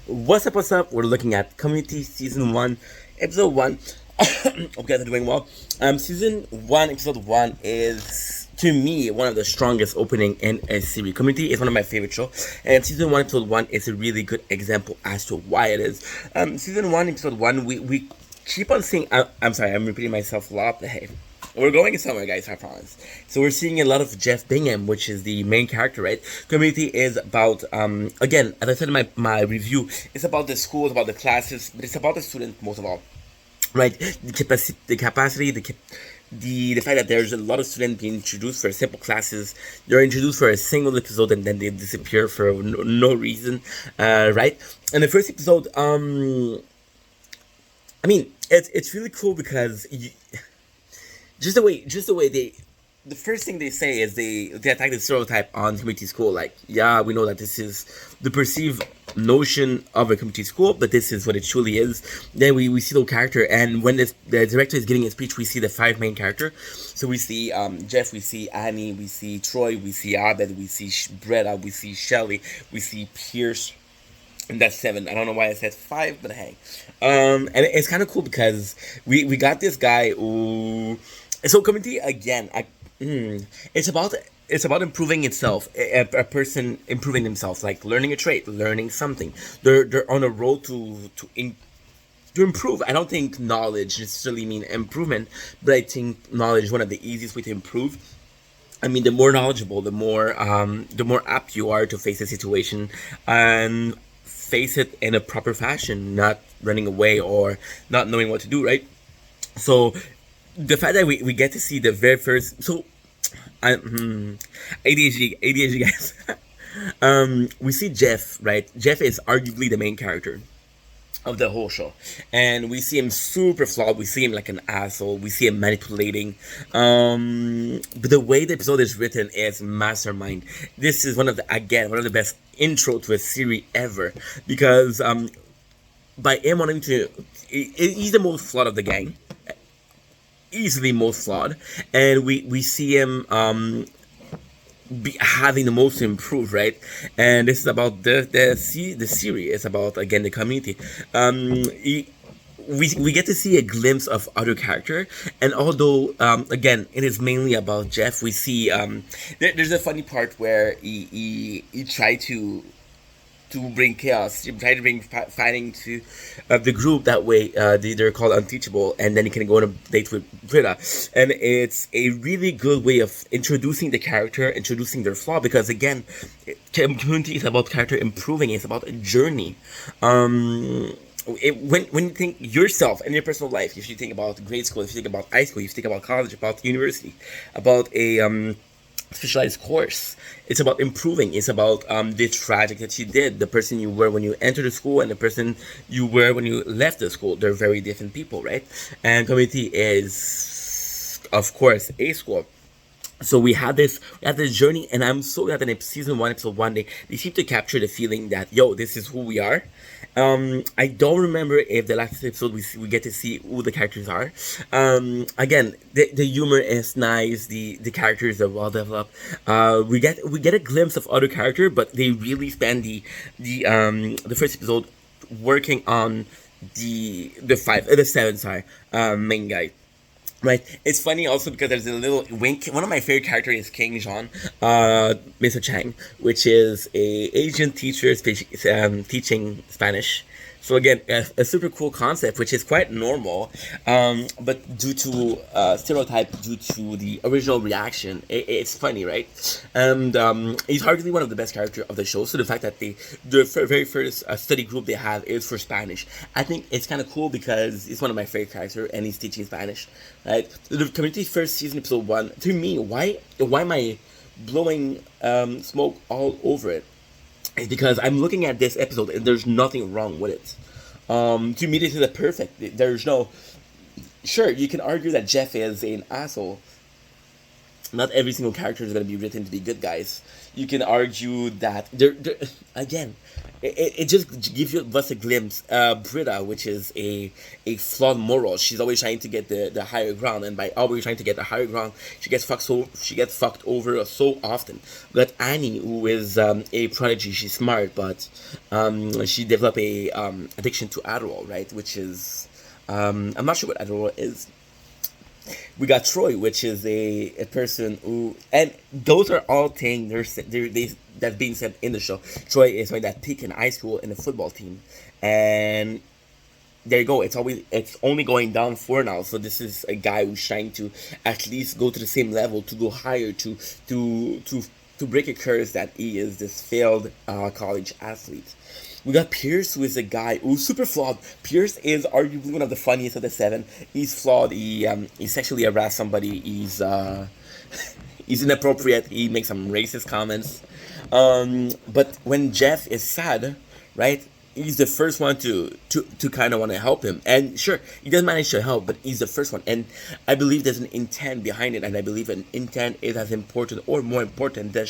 What's up? We're looking at Community Season 1, Episode 1. Hope you guys are doing well. Season 1, Episode 1 is, to me, one of the strongest opening in a series. Community is one of my favorite shows, and Season 1, Episode 1 is a really good example as to why it is. Season 1, Episode 1, we keep on seeing, I'm sorry, I'm repeating myself a lot, but hey. We're going somewhere, guys, I promise. So we're seeing a lot of Jeff Bingham, which is the main character, right? Community is about, again, as I said in my review, it's about the schools, about the classes, but it's about the student most of all, right? The fact that there's a lot of students being introduced for simple classes. They're introduced for a single episode and then they disappear for no reason, right? And the first episode, I mean, it's really cool because just the way the first thing they say is they attack the stereotype on community school. Like, yeah, we know that this is the perceived notion of a community school, but this is what it truly is. Then we see the character, and when the director is giving his speech, we see the five main character. So we see Jeff, we see Annie, we see Troy, we see Abed, we see Bretta, we see Shelly, we see Pierce. And that's 7. I don't know why I said 5, but hey. And it's kind of cool because we got this guy who. So community again, it's about improving itself, a person improving themselves, like learning a trait, learning something. They're on a road to improve. I don't think knowledge necessarily mean improvement, but I think knowledge is one of the easiest way to improve. I mean, the more knowledgeable, the more apt you are to face a situation and face it in a proper fashion, not running away or not knowing what to do, right? So the fact that we get to see the very first ADHD guys. We see Jeff, right? Jeff is arguably the main character of the whole show, and we see him super flawed. We see him like an asshole. We see him manipulating. But the way the episode is written is mastermind. This is one of the best intro to a series ever, because by him wanting to, he's the most flawed of the gang, easily most flawed, and we see him having the most improved, right? And this is about the series. It's about, again, the community. We get to see a glimpse of other character, and although again it is mainly about Jeff, we see there's a funny part where he tried to bring chaos. You try to bring fighting to the group. That way, they're called unteachable, and then you can go on a date with Britta. And it's a really good way of introducing the character, introducing their flaw. Because again, community is about character improving. It's about a journey. When you think yourself in your personal life, if you think about grade school, if you think about high school, if you think about college, about university, about a specialized course, it's about improving. It's about the tragic that you did, the person you were when you entered the school and the person you were when you left the school. They're very different people, right? And community is, of course, a school. So we had this journey, and I'm so glad that in season 1, episode 1, they seem to capture the feeling that, yo, this is who we are. I don't remember if the last episode we get to see who the characters are. Again, the humor is nice. The characters are well developed. We get a glimpse of other character, but they really spend the first episode working on the 7 main guy. Right, it's funny also because there's a little wink. One of my favorite characters is King Jean, Mr. Chang, which is a Asian teacher teaching Spanish. So again, a super cool concept, which is quite normal, but due to stereotype, due to the original reaction, it's funny, right? And he's hardly one of the best characters of the show. So the fact that the very first study group they have is for Spanish, I think it's kind of cool because it's one of my favorite characters, and he's teaching Spanish, right? The community first season episode 1, to me, why am I blowing smoke all over it? Is because I'm looking at this episode and there's nothing wrong with it. To me, this is a perfect. There's no. Sure, you can argue that Jeff is an asshole. Not every single character is going to be written to be good guys. You can argue that again, it just gives you us a glimpse. Britta, which is a flawed moral, she's always trying to get the higher ground, and by always trying to get the higher ground, she gets fucked over so often. We got Annie, who is a prodigy. She's smart, but she developed a addiction to Adderall, right? Which is I'm not sure what Adderall is. We got Troy, which is a person who, and those are all things that's being said in the show. Troy is like that peak in high school in the football team, and there you go. It's only going down for now. So this is a guy who's trying to at least go to the same level, to go higher, to to break a curse that he is this failed college athlete. We got Pierce, who is a guy who's super flawed. Pierce is arguably one of the funniest of the seven. He's flawed. He sexually harassed somebody. He's inappropriate. He makes some racist comments. But when Jeff is sad, right? He's the first one to kind of want to help him, and sure, he doesn't manage to help, but he's the first one, and I believe there's an intent behind it, and I believe an intent is as important or more important than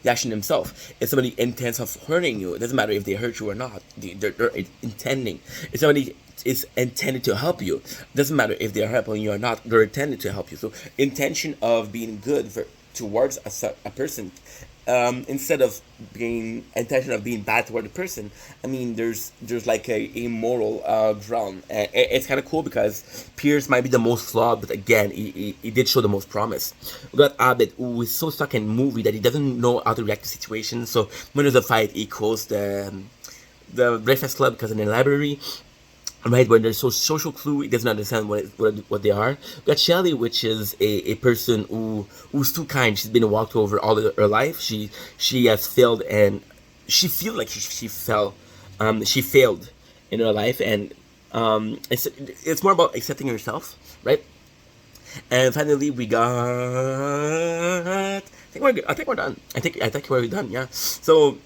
the action himself. If somebody intends of hurting you, it doesn't matter if they hurt you or not. They're intending. If somebody is intended to help you, it doesn't matter if they're helping you or not. They're intended to help you. So intention of being good towards a person, instead of being intention of being bad toward the person. I mean, there's like a moral ground. It's kind of cool because Pierce might be the most flawed, but again, he did show the most promise. We got Abbott, who is so stuck in movie that he doesn't know how to react to situations. So when there's a fight, he calls the Breakfast Club because in the library, right, when there's social clue, he doesn't understand what they are. We got Shelly, which is a person who's too kind. She's been walked over all of her life. She has failed, and she feels like she failed in her life, and it's more about accepting herself, right? And finally, we got. I think we're done. I think we're done. Yeah. So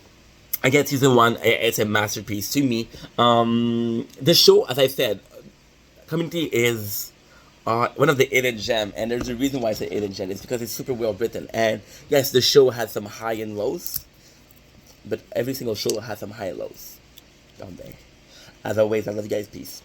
again, season one, it's a masterpiece to me. The show, as I said, Community is one of the hidden gem, and there's a reason why it's a hidden gem. It's because it's super well written, and yes, the show has some high and lows, but every single show has some high and lows down there. As always, I love you guys. Peace.